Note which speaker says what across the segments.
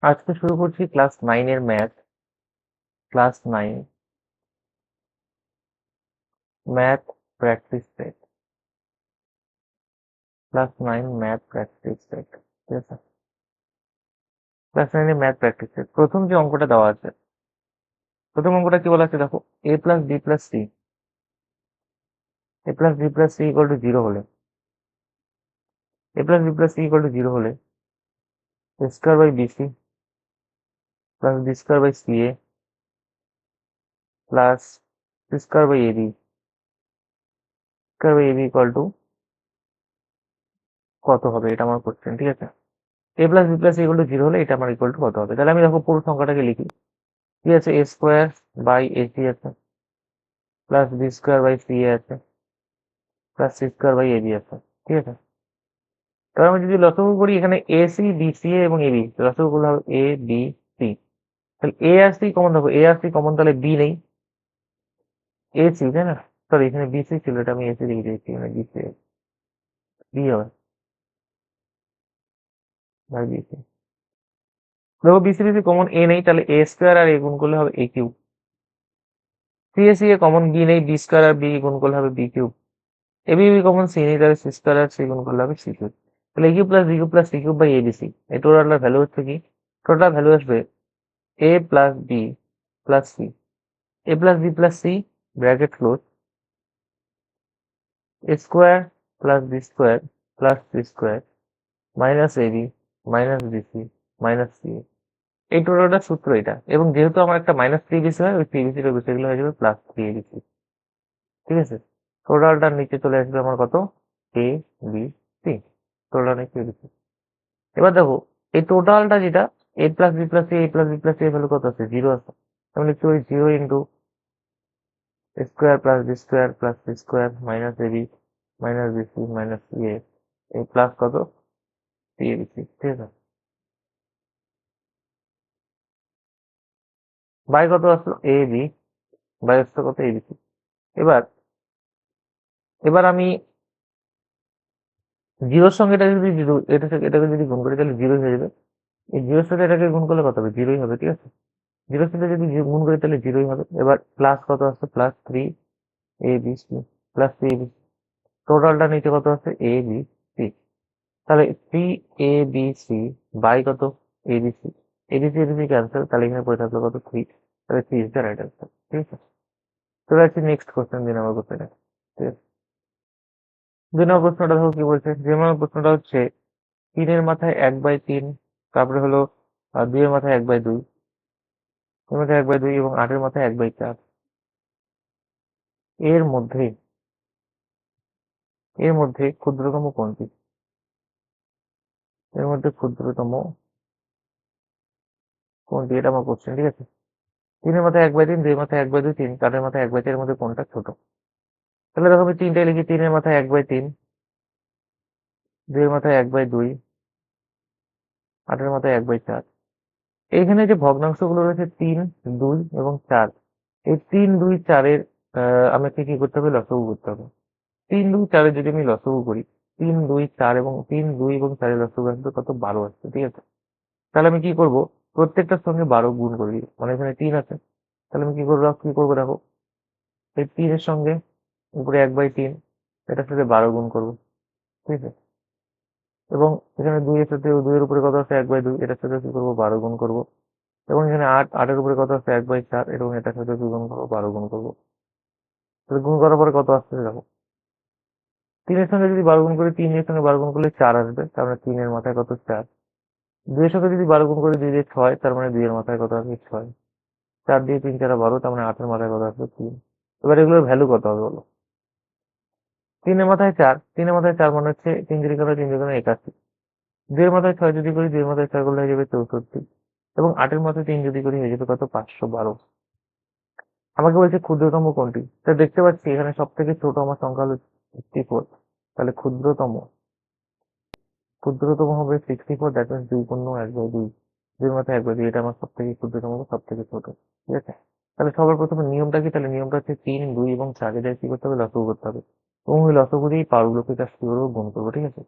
Speaker 1: আজকে শুরু করছি ক্লাস 9 এর math. Class 9 math practice set. Class 9 math practice set, ঠিক আছে? ক্লাস 9 এর ম্যাথ প্র্যাকটিস সেট, প্রথম যে অঙ্কটা দেওয়া আছে, প্রথম অঙ্কটা কি বলা আছে দেখো, a plus B plus C, a plus B plus C equal to 0 হলে, a plus B plus C equal to 0 হলে a square by BC plus B square by C A plus C square by AB square by AB equal to কত হবে, এটা আমার question, ঠিক আছে? a plus B plus C equal to 0 হলে এটা আমার ইকুয়াল টু কত হবে? তাহলে আমি দেখো পুরো সংখ্যাটাকে লিখি। কি আছে? a স্কোয়ার বাই এসি আছে plus B square by C আছে plus C square by AB আছে, ঠিক আছে? এবার আমি যদি লসাগু করি, এখানে A C B C A এবং এবি, লসাগু করলে হবে এ বি সি। তাহলে এ আর সি কমন হবে, এ আর সি কমন, তাহলে বি নেই, এ সি, তাই না? সরি, এখানে বি সি ছিল, এটা আমি এ সি লিখে দিয়েছি, এখানে বি সি, বি হবে বাই বি সি। দেখো B C B C common, A নেই, তাহলে এ স্কোয়ার আর এ গুণ করলে হবে A cube. C A common, B নেই, বি স্কোয়ার আর বি গুণ করলে হবে B cube. AB B common, C নেই, তাহলে সি স্কোয়ার আর সি গুণ করলে হবে সি কিউব। তাহলে A cube plus B cube plus C cube by ABC, এই টোটালটার ভ্যালু হচ্ছে কি? টোটাল ভ্যালু আসবে a plus b plus c, a plus b plus c bracket close, a square plus b square plus c square minus ab minus bc minus ca, এই টোটালটা সূত্র এটা। এবং যেহেতু আমার একটা মাইনাস থ্রি বিসি হয়, ওই থ্রি বিসির বিষয়গুলো হয়ে যাবে প্লাস থ্রি এবিসি, ঠিক আছে? টোটালটার নিচে চলে আসবে আমার কত? এ বি সি, টোটাল নিচে এবিসি। এবার দেখো এই টোটালটা যেটা, A plus B plus C, A plus B plus C এর ভ্যালু কত আছে? 0 আছে। তাহলে লিখছি ওই 0 into square plus B square plus C square minus AB minus BC minus A, এই প্লাস কত? সি এ বিসি, ঠিক আছে? বাই কত আসলো? এ বি, বাই আসলো কত? এ বিসি। এবার এবার আমি জিরোর সঙ্গে এটা যদি জিরো, এটাকে যদি গুণ করি তাহলে জিরো হয়ে যাবে। এই জিরোর সাথে এটাকে গুণ করলে কত হবে? জিরোই হবে, ঠিক আছে? জিরোর সাথে যদি গুণ করি তাহলে জিরোই হবে। এবার প্লাস কত আসছে? Plus three A B C plus C A B, টোটালটা নিচে কত আছে? A B C. তাহলে three A B C by কত? এবিসি, এবিসি এবিসি ক্যান্সেল, তাহলে এখানে পড়ে থাকলো কত? থ্রি। তাহলে three is the right answer, ঠিক আছে? চলে যাচ্ছি নেক্সট কোশ্চেন, 2 নম্বর কোশ্চেনে, ঠিক আছে? 2 নম্বর প্রশ্নটা দেখো কি বলছে। 2 নম্বর প্রশ্নটা হচ্ছে 3-এর মাথায় 1/3, তারপরে হলো 2-এর মাথায় 1/2, 2-এর মাথায় 1/2 এবং 8-এর মাথায় 1/4, এর মধ্যে এর মধ্যে ক্ষুদ্রতম কোনটি? এর মধ্যে ক্ষুদ্রতম কোনটি, এটা আমার কোশ্চেন, ঠিক আছে? 3-এর মাথায় 1/3, 2-এর মাথায় 1/2, 3, 4-এর মাথায় 1/4 এর মধ্যে কোনটা ছোট? তাহলে দেখো আমি তিনটাই লিখি। 3-এর মাথায় 1/3, 2-এর মাথায় 1/2, 8-এর মাথায় 1/4। এইখানে যে ভগ্নাংশগুলো রয়েছে 3, 2 এবং 4, এই 3, 2, 4-এর আমাকে কি করতে হবে? লসাগু করতে হবে। 3, 2, 4-এর যদি আমি লসাগু করি, 3, 2, 4 এবং 3, 2 এবং 4-এর লসাগু আসবে কত? 12 আসছে, ঠিক আছে? তাহলে আমি কি করব? প্রত্যেকটার সঙ্গে 12 গুণ করে দিই, মানে এখানে 3 আছে। তাহলে আমি কি করবো দেখো, এই 3-এর সঙ্গে উপরে 1/3, এটার সাথে 12 গুণ করবো, ঠিক আছে? এবং এখানে 2 এর সাথে 2 এর উপরে কত আছে? 1/2, এটার সাথে কি করবো? 12 গুণ করবো। এবং এখানে 8, 8-এর উপরে কত আছে? 1/4, এবং এটার সাথে কি গুণ করবো? 12 গুণ করবো। তাহলে গুণ করার পরে কত আসছে দেখো, 3-এর সঙ্গে যদি 12 গুণ করি, 3 এর সঙ্গে 12 গুণ করলে 4 আসবে, তার মানে 3-এর মাথায় কত? 4। 2 এর সাথে যদি 12 গুণ করি, 2 দিয়ে 6, তার মানে 2 এর মাথায় কত আসবে? 6। 4 দিয়ে 3 4 12, তার মানে 8-এর মাথায় কত আসবে? 3। এবার এগুলোর ভ্যালু কত হবে বলো? 3-এর মাথায় 4, 3-এর মাথায় 4 মানে হচ্ছে 3 যদি করো, 3 যদি 81। 2 এর মাথায় 6 যদি করি, 2 এর মাথায় 6 করলে হয়ে যাবে 64। এবং 8-এর মাথায় 3 যদি করি হয়ে যাবে কত? 512। আমাকে বলছে ক্ষুদ্রতম কোনটি। তা দেখতে পাচ্ছি এখানে সব থেকে ছোট আমার সংখ্যা হলো 64, তাহলে ক্ষুদ্রতম হবে 64, দ্যাট মিনস 2 × 1/2, 2 এর মাথায় 1/2, এটা আমার সব থেকে ক্ষুদ্রতম, সব থেকে ছোট, ঠিক আছে? তাহলে সবার প্রথমে নিয়মটা কি? তাহলে নিয়মটা হচ্ছে 3, 2 এবং 4 এদের কি করতে হবে? লসাগু করতে হবে। এবং ওই লসাগু দিয়েই পাওয়ারগুলোকে জাস্ট কি করবো? গুণ করবো, ঠিক আছে?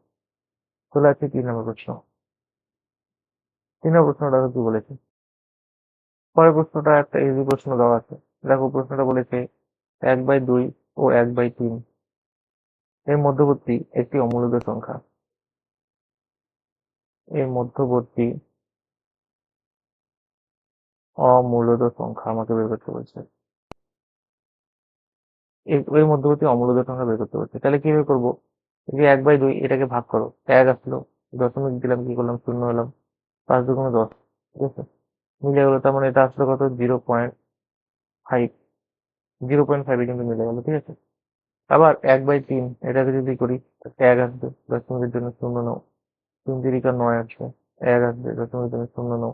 Speaker 1: চলে আসছে 3 নম্বর প্রশ্ন। 3 নম্বর প্রশ্নটা দেখো কি বলেছে। পরের প্রশ্নটা একটা ইজি প্রশ্ন দেওয়া আছে। দেখো প্রশ্নটা বলেছে 1/2 ও 1/3 এর মধ্যবর্তী একটি অমূলদ সংখ্যা। এর মধ্যবর্তী অমূলদ সংখ্যা আমাকে বের করতে বলছে। এর মধ্যবর্তী অমূলদ সংখ্যা বের করতে বলছে। তাহলে কিভাবে করবো? এই যে 1/2 এটাকে ভাগ করো। 1 আসলো, দশমিক দিলাম, কি করলাম, 0 হলাম, 5 দুগুণে 10, ঠিক আছে, মিলে গেলো। তার মানে এটা আসলো কত, 0.5, 0.5 কিন্তু মিলে গেলো, ঠিক আছে। আবার 1/3 এটাকে যদি করি, 1 আসবে, দশমিকের জন্য 0 নাও, 3 3 9 আসবে, 1 আসবে, দশমিকের জন্য 0 নাও,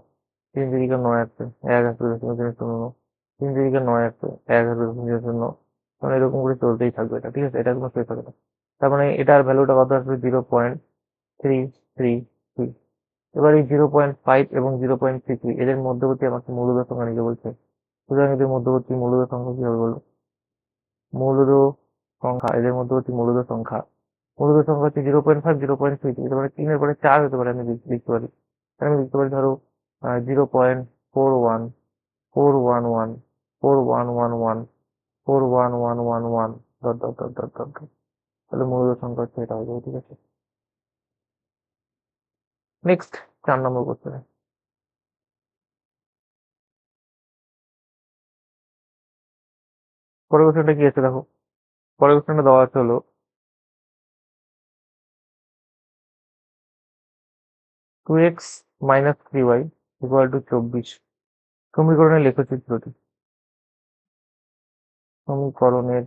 Speaker 1: 3 3 9 আসবে, 1 আসবে, দশমিকের জন্য 0 নাও, 3 3 9 আসবে, 1 আসবে, দশমিকের জন্য। মানে এরকম করে চলতেই থাকবে এটা, ঠিক আছে, এটা কোনো শেষ হবে না। তার মানে এটার ভ্যালুটা কত আসবে, 0.333। এবার এই 0.5 এবং 0.33 এদের মধ্যবর্তী আমাকে মূলদ সংখ্যা নিতে বলছে। সুতরাং এদের মধ্যবর্তী মূলদ সংখ্যা কি হবে বলো? মূলদ সংখ্যা, এদের মধ্যবর্তী মূলদ সংখ্যা, মূলদ সংখ্যা হচ্ছে 0.5, 0.3, এটা মানে 3-এর পরে 4 হতে পারে, আমি লিখতে পারি। তাহলে আমি লিখতে পারি ধরো 0.41, 411, 4111, 41111, dot dot dot dot dot dot. তাহলে মূলদ সংখ্যা হচ্ছে এটা হয়ে যাবে, ঠিক আছে। নেক্সট, 4 নম্বর কোশ্চেন। পরের কোশ্চেনটা কি আছে দেখো। পরের কোশ্চেনটা দেওয়া আছে হলো 2x minus 3y equal to 24। সমীকরণের লেখচিত্রটি। সমীকরণের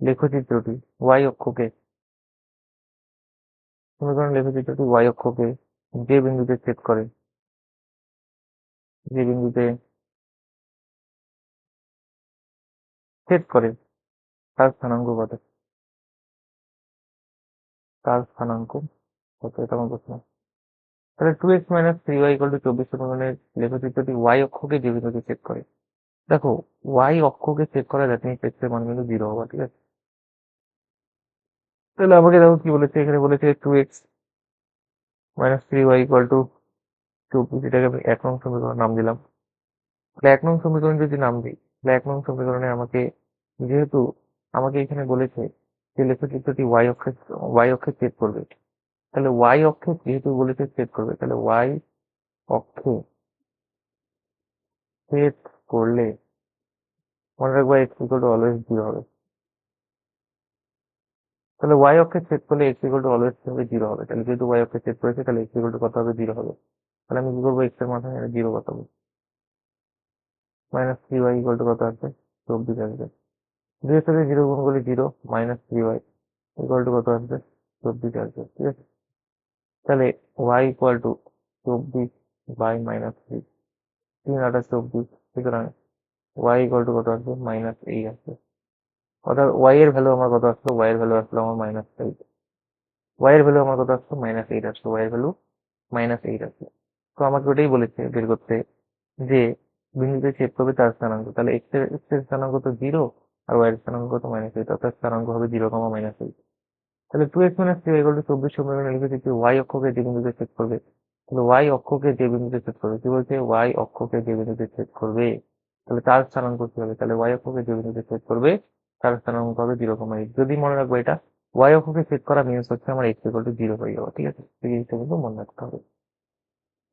Speaker 1: লেখচিত্রটি y অক্ষকে, সমীকরণের লেখচিত্রটি y অক্ষকে যে বিন্দুতে ছেদ করে, যে বিন্দুতে ছেদ করে তার স্থানাঙ্ক কত? তার স্থানাঙ্ক কত, এটা আমার প্রশ্ন। তাহলে 2x minus 3y equal to 24 সমীকরণের লেখচিত্রটি y অক্ষকে যে বিন্দুতে ছেদ করে। দেখো, y অক্ষকে ছেদ করা, দ্যাট মিনস x এর মান কিন্তু 0 হওয়া, ঠিক আছে। তাহলে আমাকে দেখো কি বলেছে, এখানে বলেছে 2x minus 3y equal to 24, এটাকে আমি 1 নং সমীকরণ নাম দিলাম। তাহলে 1 নং সমীকরণ যদি নাম দিই, তাহলে 1 নং সমীকরণে আমাকে, যেহেতু আমাকে এখানে বলেছে যে লেখচিত্রটি y অক্ষে ছেদ করবে, তাহলে y অক্ষে যেহেতু বলেছে ছেদ করবে, তাহলে y অক্ষে ছেদ করলে মনে রাখবা x ইকুয়াল টু অলওয়েজ 0 হবে। তাহলে y অক্ষে ছেদ করলে x ইকুয়াল টু অলওয়েজ হবে 0 হবে। তাহলে যেহেতু y অক্ষে ছেদ করেছে, তাহলে x ইকুয়াল টু কত হবে, 0 হবে। তাহলে আমি কি করবো, x এর মান 0 বসাবো। মাইনাস 3y ইকুয়াল টু কত আসবে, 24 আসবে। 2 এর সাথে 0 গুণ করলে 0, মাইনাস 3y ইকুয়াল টু কত আসবে, 24 আসবে, ঠিক আছে। তাহলে y equal to 24 by minus 3, 3 8 24, সুতরাং y ইকুয়াল টু কত আসবে, -8 আসবে। অর্থাৎ y এর ভ্যালু আমার কত আসলো, y এর ভ্যালু আসলো আমার -8, y এর ভ্যালু আমার কত আসলো, -8 আসলো, y এর ভ্যালু -8 আসলো। তো আমাকে ওটাই বলেছে বের করতে, যে বিন্দুতে ছেদ করবে তার স্থানাঙ্ক। তাহলে x এর স্থানাঙ্ক তো 0, আর y এর স্থানাঙ্ক কত, -8, অর্থাৎ স্থানাঙ্ক হবে 0, -8। তাহলে 2x minus 3y equal to 24 সমীকরণে লিখেছি যে y অক্ষকে যে বিন্দুতে ছেদ করবে। তাহলে y অক্ষকে যে বিন্দুতে ছেদ করবে, কি বলছে, y অক্ষকে যে বিন্দুতে ছেদ করবে, তাহলে তার স্থানাঙ্ক কি হবে, তাহলে y অক্ষকে যে বিন্দুতে ছেদ করবে তার স্থানাঙ্ক হবে 0,8। যদি মনে রাখবো এটা, y অক্ষকে ছেদ করা মিনস হচ্ছে আমার x ইকুয়াল টু 0 হয়ে যাওয়া, ঠিক আছে। এই জিনিসটা কিন্তু মনে রাখতে হবে।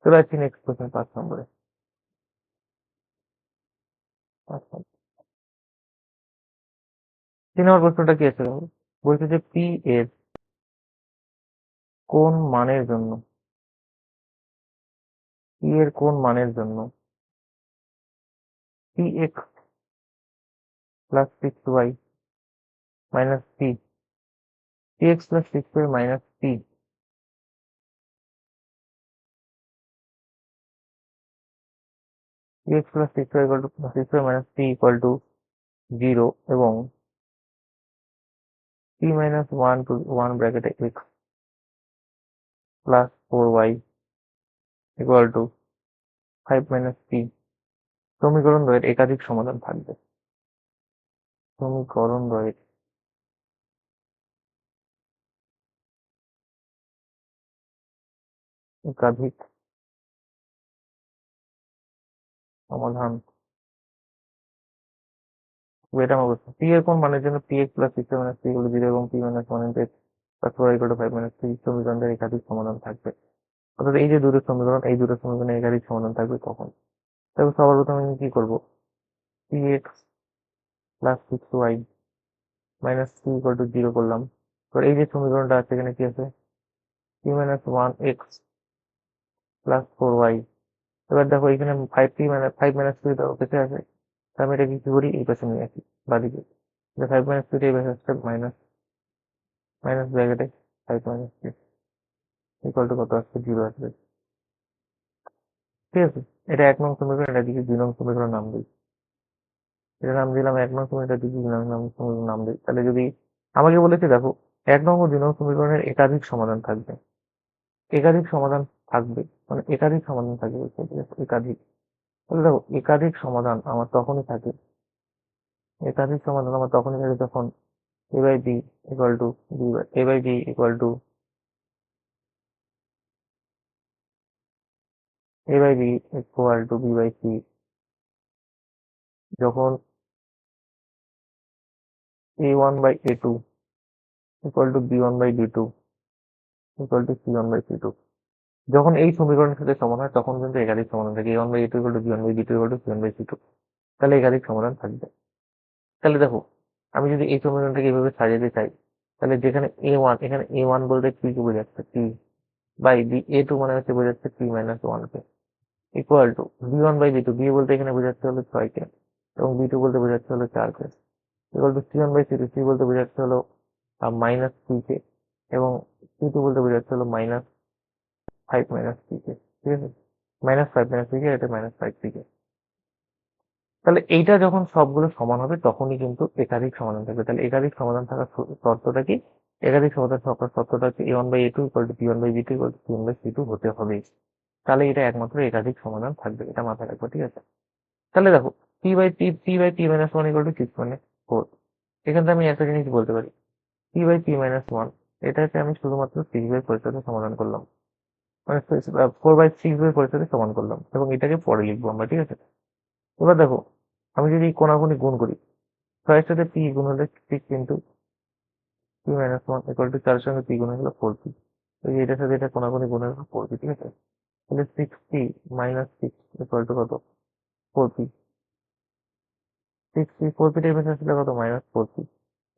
Speaker 1: চলে যাচ্ছি নেক্সট কোশ্চেন, 5 নম্বরে। 3 নম্বর প্রশ্নটা কি আছে দেখো। বলছে যে p এর কোন মানের জন্য, p এর কোন মানের জন্য px plus 6y minus p, px plus 6y minus p, px plus 6y equal to 6y minus p equal to 0 এবং p minus 1 to 1 bracket x plus 4y equal to 5 minus p সমীকরণ দ্বয়ের একাধিক সমাধান থাকবে। সমীকরণ দ্বয়ের একাধিক সমাধান। এটা আমার অবস্থা পি এর কোন মানের জন্য P X plus six minus three equal to zero এবং P minus one into X plus four equal to five minus three সমীকরণের একাধিক সমাধান থাকবে। অর্থাৎ এই যে দুটো সমীকরণ, এই দুটো সমীকরণের একাধিক সমাধান থাকবে তখন। তবে সবার প্রথমে আমি কি করবো, P X plus six Y minus three equal to zero করলাম। এবার এই যে সমীকরণটা আছে এখানে কি আছে, P minus one X plus four Y. এবার দেখো এখানে five P minus five minus three পেতে আছে, আমি এটা কি করি, এই পাশে নিয়ে আসি বাদিকে। ফাইভ মাইনাস থ্রি এই পাশে আসছে মাইনাস, মাইনাস ব্র্যাকেটে five minus three equal to কত আসছে, জিরো আসবে। ঠিক আছে, এটা এক নং সমীকরণ, এটা দিকে দুই নং সমীকরণ নাম দিই। এটা নাম দিলাম এক নং সমীকরণ, এটা দিকে দুই নং সমীকরণ নাম দিই। তাহলে যদি আমাকে বলেছে দেখো এক নং ও দুই নং সমীকরণের একাধিক সমাধান থাকবে, একাধিক সমাধান থাকবে মানে একাধিক সমাধান থাকবে বলছে, ঠিক আছে, একাধিক। তাহলে দেখো একাধিক সমাধান আমার তখনই থাকে, একাধিক সমাধান আমার তখনই থাকে যখন a by B equal to a by B equal to a by B equal to b by c, যখন a1 by a2 equal to b1 by b2 equal to c1 by c2। যখন এই সমীকরণের সাথে সমান হয় তখন কিন্তু একাধিক সমাধান থাকে, a1 by a2 equal to b1 by b2 equal to c1 by c2, তাহলে একাধিক সমাধান থাকবে। তাহলে দেখো আমি যদি এই সমীকরণটাকে এইভাবে সাজাতে চাই, তাহলে যেখানে a1, এখানে a1 বলতে p কে বোঝাচ্ছে, p বাই b, a2 মানে হচ্ছে বোঝাচ্ছে p মাইনাস 1 কে, equal to b1 by b2, b বলতে এখানে বোঝাচ্ছে হলো 6 কে এবং b2 বলতে বোঝাচ্ছে হলো 4 কে, equal to c1 by c2, c বলতে বোঝাচ্ছে হলো মাইনাস 3 কে এবং c2 বলতে বোঝাচ্ছে হলো মাইনাস 5 মাইনাস 3 কে। ঠিক আছে, মাইনাস 5 মাইনাস 3 কে, এটা মাইনাস 5 থেকে। তাহলে এইটা যখন সবগুলো সমান হবে তখনই কিন্তু একাধিক সমাধান থাকবে। তাহলে একাধিক সমাধান থাকার শর্তটা কি, একাধিক সমাধান থাকার শর্তটা হচ্ছে a1 by a2 equal to b1 by b2 equal to c1 by c2 হতে হবে। তাহলে এটা একমাত্র একাধিক সমাধান থাকবে, এটা মাথায় রাখবো। ঠিক আছে, তাহলে দেখো p by p minus one equal to six মানে ফোর। এখান থেকে আমি একটা জিনিস বলতে পারি, p মাইনাস ওয়ান এটাকে আমি শুধুমাত্র সিক্স বাই ফোর সাথে সমাধান করলাম, মানে four by six by four সাথে সমান করলাম এবং এটাকে পরে লিখবো আমরা। ঠিক আছে, এবার দেখো আমি যদি কোনাকুনি গুণ করি, ছয়ের সাথে পি গুণ হলে six into P minus one equal two চারের সঙ্গে পি গুণ হলো ফোর পি, ওই এটার সাথে এটা কোনাকুনি গুণ হলো ফোর পি। ঠিক আছে, তাহলে six P minus six equal to কত, four P. Six P four P table আসলে কত, minus four P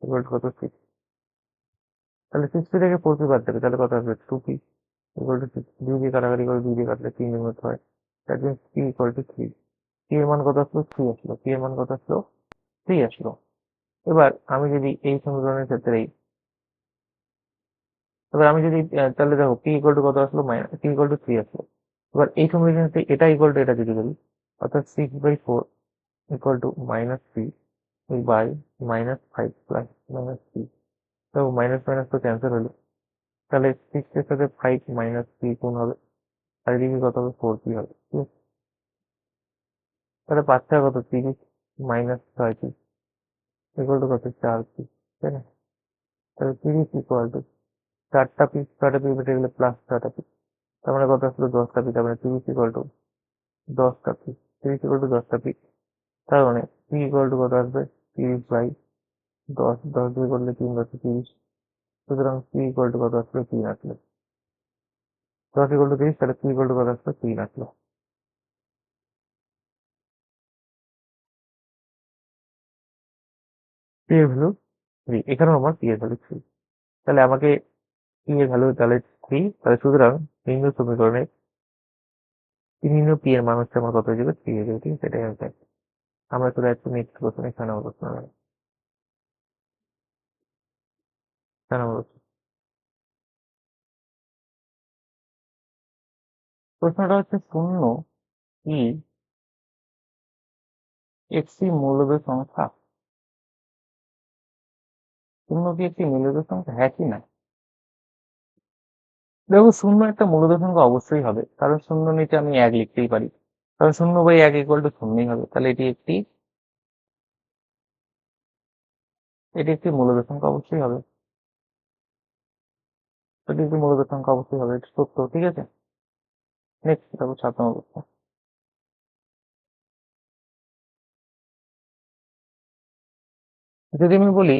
Speaker 1: equal to কত, সিক্স। তাহলে সিক্স পি থেকে ফোর পি বাদ দেবে, তাহলে কত আসবে, two P equal to six. দুই দিয়ে কাটাকাটি করে দুই দিয়ে কাটলে তিন দিন মতো হয়, that means P equal two three. P এর মান কত আসলো, থ্রি আসলো, পি এর মান কত আসলো, থ্রি আসলো। এবার আমি যদি এই সমীকরণের ক্ষেত্রে, এবার আমি যদি তাহলে দেখো পি ইকুয়াল টু কত আসলো, minus P equal two three আসলো। এবার এই সমীকরণের ক্ষেত্রে এটা ইকুয়াল টু এটা যদি করি, অর্থাৎ six by four equal to minus three by minus five plus minus three. তো মাইনাস মাইনাস তো ক্যান্সেল হলো, তাহলে সিক্স এর সাথে ফাইভ মাইনাস থ্রি গুণ হবে, আর এদিকে কত হবে, ফোর পি হবে। ঠিক আছে, তাহলে পাঁচটা কত, তিরিশ মাইনাস ছয় পি ইকুয়াল টু কত, চার পি। তাই না, তাহলে তিরিশ ইকুয়াল টু চারটা পি, ছয়টা পি বেটে গেলে প্লাস ছয়টা পি, তার মানে কত আসলো, দশটা পি। তার মানে তিরিশ ইকুয়াল টু দশটা পি, তিরিশ ইকুয়াল টু দশটা পি। তার মানে পি ইকুয়াল টু কত আসবে, তিরিশ বাই দশ, দশ দিয়ে করলে তিন দশে তিরিশ, সুতরাং পি ইকুয়াল টু কত আসলো, তিন আসলো। দশ ইকুয়াল টু তিরিশ, তাহলে পি ইকুয়াল টু কত আসলো, তিন আসলো। পি এর ভ্যালু থ্রি, এখানেও আমার পি এর ভ্যালু থ্রি। তাহলে আমাকে পি এর ভ্যালু তাহলে থ্রি, তাহলে সুতরাং নিম্ন সমীকরণে নিম্ন পি এর মান হচ্ছে আমার কত হয়ে যাবে, থ্রি হয়ে যাবে। ঠিক আছে, এটাই অ্যান্সার। আমরা চলে যাচ্ছি নেক্সট কোশ্চেন, এখানে আমার প্রশ্ন হবে, এখানে আমার প্রশ্নটা হচ্ছে শূন্য কি একটি মৌলিক সংখ্যা, শূন্য কি একটি মূলদ সংখ্যা, হ্যাঁ কি না। দেখো শূন্য একটা মূলদ সংখ্যা অবশ্যই হবে, কারণ শূন্য নিচে আমি এক লিখতেই পারি, কারণ শূন্য বাই এক ইকুয়াল টু শূন্যই হবে। তাহলে এটি একটি মূলদ সংখ্যা অবশ্যই হবে, এটি একটি মূলদ সংখ্যা অবশ্যই হবে, এটা সত্য। ঠিক আছে, নেক্সট দেখো 7 নম্বর প্রশ্ন। যদি আমি বলি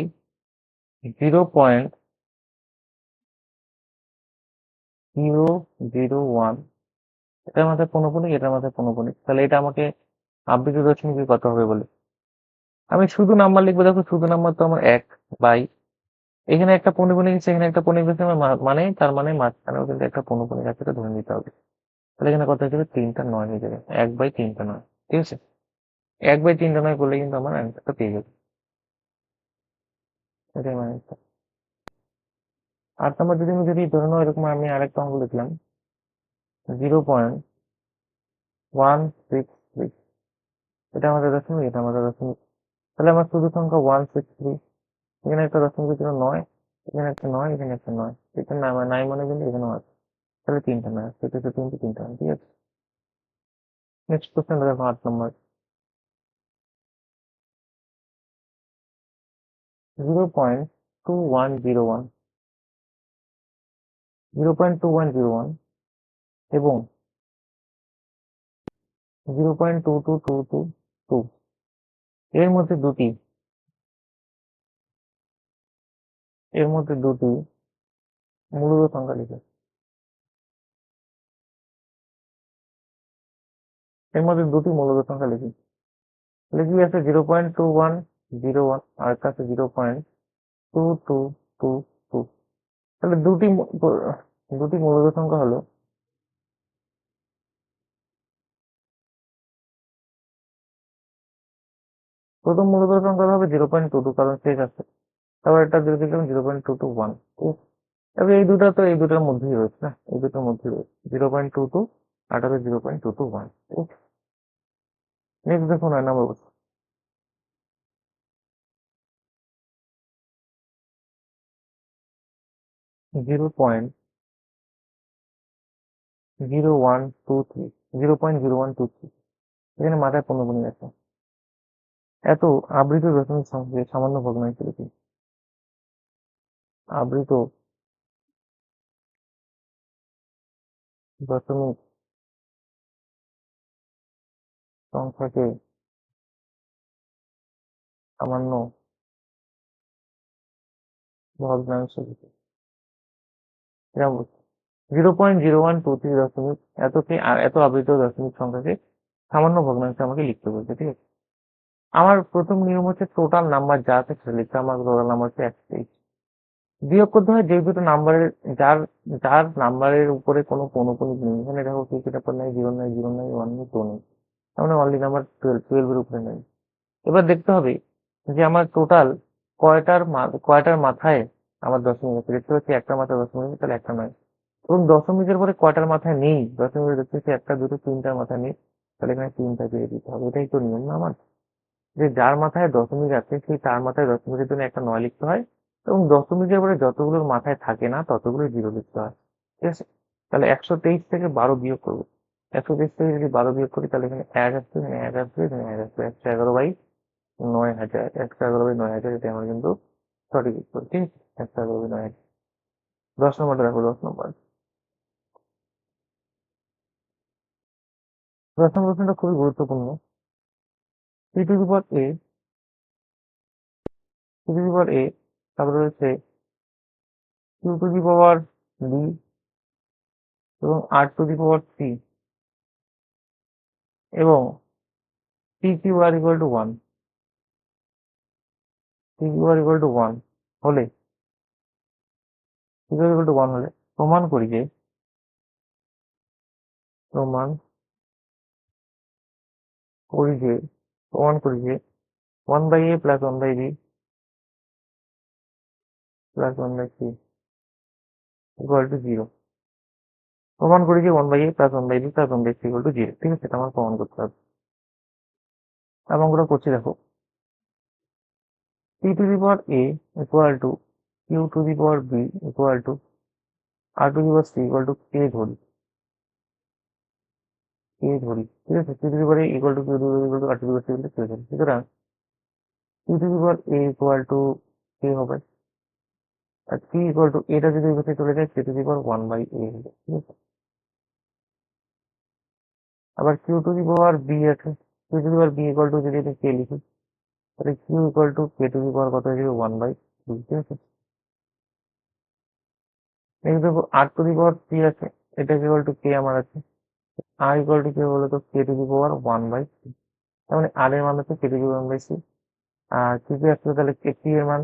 Speaker 1: 0.001, এটার মাথায় পৌনঃপুনিক, এটার মাথায় পৌনঃপুনিক, তাহলে এটা আমাকে আবৃত দশমিকে কত হবে বলে। আমি শুধু নাম্বার লিখবো, দেখো শুধু নাম্বার তো আমার 1 বাই, এখানে একটা পৌনঃপুনিক আছে, এখানে একটা পৌনঃপুনিক আছে, মানে তার মানে মাঝখানেও কিন্তু একটা পৌনঃপুনিক আছে, এটা ধরে নিতে হবে। তাহলে এখানে কত হয়ে যাবে, 3টা 9 হয়ে যাবে, 1/3টা 9, ঠিক আছে। 1/3টা 9 করলে কিন্তু আমার অ্যান্সারটা পেয়ে যাবে, এটাই মানে। 8 নম্বর যদি ধরে নাও এরকম, আমি আরেকটা অঙ্ক লিখলাম 0.163, এটা আমাদের দশমিক, এটা আমাদের দশমিক, তাহলে আমার শুধু সংখ্যা 163, এখানে একটা দশমিক ছিল 9, এখানে একটা 9, এখানে একটা 9, এখানে 9 মানে কিন্তু এখানেও আছে, তাহলে 3টা 9, সেটা তো 3টা 9, ঠিক আছে। নেক্সট কোশ্চেন দেখো 8 নম্বর। 0.2101, 0.2101 এবং 0.22222, এর মধ্যে দুটি মূলদ সংখ্যা লিখে, এর মধ্যে দুটি মূলদ সংখ্যা লিখি। তাহলে কি আছে, 0.2101 আর একটা আছে 0.2222, তাহলে দুটি মূলদ সংখ্যা হলো, প্রথম মূলদ সংখ্যা হবে 0.22, কারণ শেষ আছে, তারপর একটা দিয়ে দিলাম 0.221, তবে এই দুটা তো এই দুটার মধ্যেই রয়েছে না, এই দুটোর মধ্যেই রয়েছে 0.22 আর একটা 0.221। নেক্সট দেখুন 9 নম্বর প্রশ্ন। 0.0123, এখানে মাথায় 15 আছে, এত আবৃত দশমিক সংখ্যাকে সামান্য ভগ্নাংশে লিখি। আবৃত দশমিক সংখ্যাকে সামান্য ভগ্নাংশে লিখি, এরকম 0.0123 দশমিক এত আবৃত দশমিক সংখ্যাকে সামান্য ভগ্নাংশে আমাকে লিখতে বলছে, ঠিক আছে। আমার প্রথম নিয়ম হচ্ছে টোটাল নাম্বার যা আছে সেটা লিখতে, আমার টোটাল নাম্বার হচ্ছে 123, বিয়োগ করতে হয় যে দুটো নাম্বারের, যার যার নাম্বারের উপরে কোনো পৌনঃপুনিক নেই, এখানে দেখো কি নাম্বার নাই, 0 নাই, 0 নাই, 1 নেই, 2 নেই, তার মানে অনলি নাম্বার 12 এর উপরে নেই। এবার দেখতে হবে যে আমার টোটাল কয়টার মাথায় আমার দশমিক আছে, দেখতে পাচ্ছি একটা মাথায় দশমিক আছে, তাহলে একটা নয়, এবং দশমিকের পরে কয়টার মাথায় নেই, দশমিকের দেখতে পাচ্ছি একটা, দুটো, 3টার মাথায় নেই, তাহলে এখানে 3টা দিয়ে দিতে হবে, এটাই তো নিয়ম না আমার, যে যার মাথায় দশমিক আছে সেই তার মাথায় দশমিকের জন্য একটা 9 লিখতে হয়, এবং দশমিকের পরে যতগুলোর মাথায় থাকে না ততগুলো 0 লিখতে হয়, ঠিক আছে। তাহলে 123 থেকে 12 বিয়োগ করবো, 123 থেকে যদি 12 বিয়োগ করি তাহলে এখানে 1 আসবে, এখানে 1 আসবে, এখানে 1 আসবে, 111/9000, 111/9000, এটা আমার কিন্তু সঠিক উত্তর, ঠিক আছে, 111/9000। 10 নম্বরটা দেখো, 10 নম্বর। 10 নম্বর প্রশ্নটা খুবই গুরুত্বপূর্ণ। P to the power A, P to the power A, তারপরে রয়েছে Q to the power B এবং R to the power C এবং P Q R equal to 1, P Q R equal to 1 হলে, P Q R equal to 1 হলে প্রমাণ করি যে, প্রমাণ করি যে প্রমাণ করি যে 1/a plus 1/b plus 1/c equal to 0, প্রমাণ করি যে 1/a plus 1/b plus 1/c equal to 0, ঠিক আছে, এটা আমার প্রমাণ করতে হবে, এবং ওরা করছি দেখো। P to the power A equal to Q to the power B equal to R to the power C equal to K ধরি, ঠিক আছে, P to the power A equal to Q to the power equal to R to the power C equal to K ধরি, সুতরাং P to the power A equal to K হবে, আর P equal two এটা যদি এই পাশে চলে যায়, কে টু দি পাওয়ার 1/a হবে, ঠিক আছে। আবার Q to the power B আছে, Q to the power B equal to যদি আমি কে লিখি, তাহলে Q equal to K to the power কত হয়ে যাবে 1/2, ঠিক আছে। নেক্সট দেখো আর টু দি পাওয়ার থ্রি আছে, এটা ইকুয়াল টু কে আমার আছে, আর ইকুয়াল টু কে বলো তো কে টু দি পাওয়ার 1/3, তার মানে আর এর মান হচ্ছে কে টু দি পাওয়ার 1/3, আর কি কি আসলে তাহলে টি এর মান,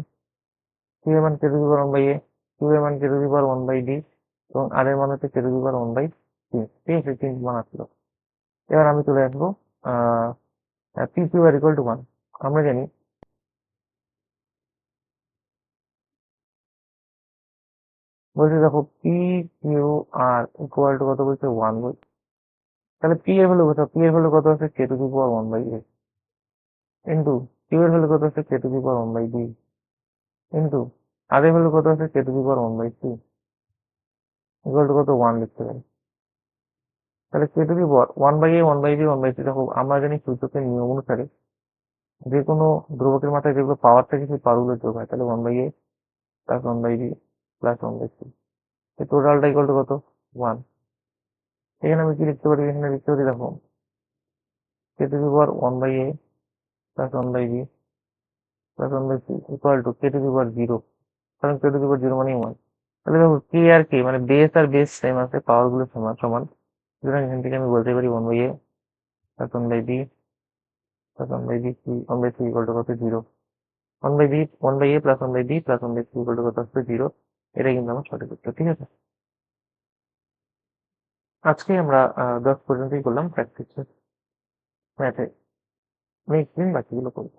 Speaker 1: টি এর মান কে to the power 1/a, Q এর মান কে টু দি পাওয়ার 1/d, এবং আর এর মান হচ্ছে কে টু দি পাওয়ার 1/3, ঠিক আছে, তিনটি মান আসলো। এবার আমি চলে আসবো P Q R equal to 1। আমরা জানি বলছে দেখো P Q R equal to কত বলছে 1 বলছে, তাহলে পি এর ভ্যালু কত, পি এর ভ্যালু কত হচ্ছে K to the power 1/a into Q এর ভ্যালু কত হচ্ছে K to the power 1/b into আর এর ভ্যালু কত হচ্ছে K to the power 1/3 equal to কত 1 লিখতে পারি। তাহলে কে to the power 1/a 1/b 1/3, দেখো আমরা জানি সূচকের নিয়ম অনুসারে যে কোনো ধ্রুবকের মাথায় যেগুলো পাওয়ার থাকে সেই পাওয়ারগুলো যোগ হয়, তাহলে 1/a প্লাস 1/b প্লাস 1/3, এই টোটালটা ইকুয়াল টু কত 1। এখানে আমি কি লিখতে পারি, এখানে লিখতে পারি দেখো K to the power 1/a plus 1/b plus 1/3 equal to K to the power 0, কারণ কে টু দি পাওয়ার 0 মানেই 1। তাহলে দেখো কে আর কে মানে বেস আর বেস সেম আছে, পাওয়ার গুলো সমান সমান, সুতরাং এখান থেকে আমি বলতে পারি 1/a plus 1/b plus 1/3 equal to কত 0, 1/b 1/a plus 1/b plus 1/3 equal to কত হচ্ছে 0। এটা কিন্তু আমার সঠিক উত্তর, ঠিক আছে। আজকে আমরা 10 পর্যন্তই করলাম প্র্যাকটিস ম্যাথে, নেক্সট দিন বাকিগুলো করবো।